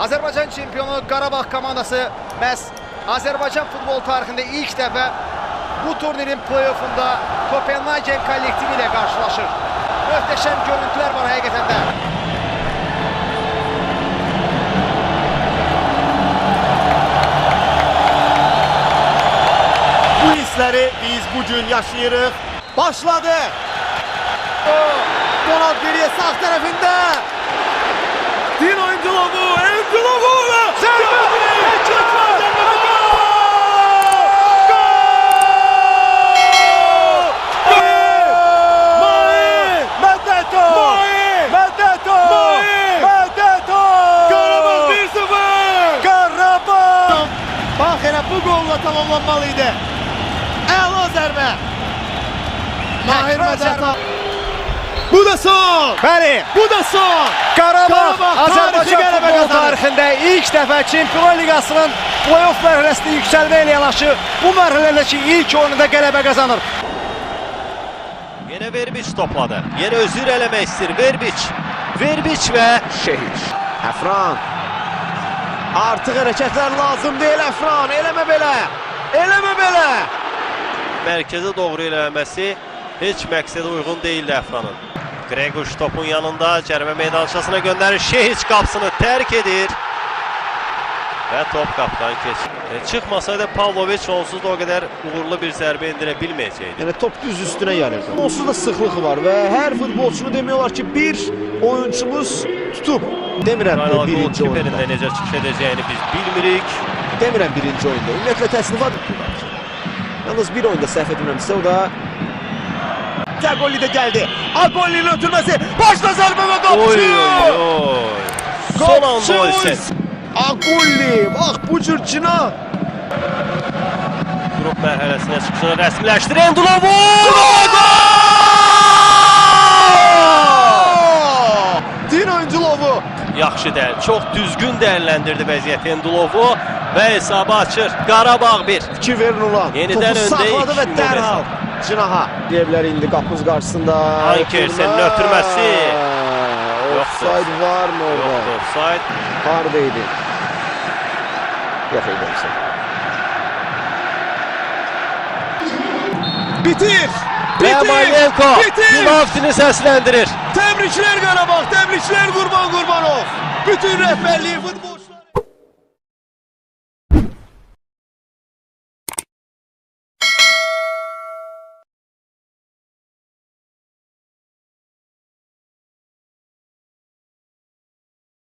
Azərbaycan çempionu Qarabağ komandası məhz Azərbaycan futbol tarixində ilk dəfə bu turnirin play-offunda Kopenhagen kollektivi ilə qarşılaşır. Möhtəşəm görüntülər var həqiqətən də. Bu hissləri biz bugün yaşayırıq. Başladı. Donald geriye sağ tərəfində. Dino Endilovu, Endilovu ve Bax elə bu golla tamamlanmalıydı. Əla zərbə. Mahir Mədətov. Bu da son. Bəli, Bu da son. Qarabağ Azərbaycan qələbə futbol qazanır. tarixində ilk dəfə Çempionlar Liqasının play-off mərhələsində yüksəlmə ilə yanaşı bu mərhələdəki ilk oyununda qələbə qazanır. Yine Verbiç topladı. Yine özür eləmək istəyir Verbiç. Verbiç və Şehiç. Əfran. Artıq hərəkətlər lazım deyil Əfran. Eləmə belə. Eləmə belə. Mərkəzə doğru eləməsi heç məqsədə uyğun deyildi Əfranın. Gregoş topun yanında cərimə meydançasına göndərir. Şehiç qapısını tərk edir. Və top qapıdan keçir. Çıxmasaydı Pavloviç onsuz da o qədər uğurlu bir zərbə endirə bilməyəcəkdi. Yəni top düz üstünə gəlir. Onsuz da sıxlıq var və hər futbolçunu demək olar ki, bir oyunçumuz tutub. Demirəm birinci oyunda. Kiperində necə çıxış edəcəyini biz bilmirik. Demirəm birinci oyunda. Ümumiyyətlə təsnifat. Yalnız bir oyunda səhv etmirəmsə o da Agolli də gəldi. Agolli'nin ötürməsi. Başla zərbə və qapçı. Son anda o isə. Agolli. Bax bu cür cina. Grup mərhələsinə çıxışını rəsmiləşdir. Endilovu! Dino Endilovu. Yaxşı deyil. Çox düzgün dəyərləndirdi vəziyyəti Endilovu və hesabı açır. Qarabağ 1. 2 verin ulan. Yenidən topu öndəyik. saxladı və dərhal cinaha. Deyəblər indi qapımız qarşısında. Ankersenin ötürməsi. Offside var mı orada? Yoxdur, offside. Hardaydı. Yox edəmsə. Bitir! Malenko penaltini səsləndirir. Təbriklər Qarabağ, təbriklər Qurban Qurbanov. Bütün rəhbərliyi futbol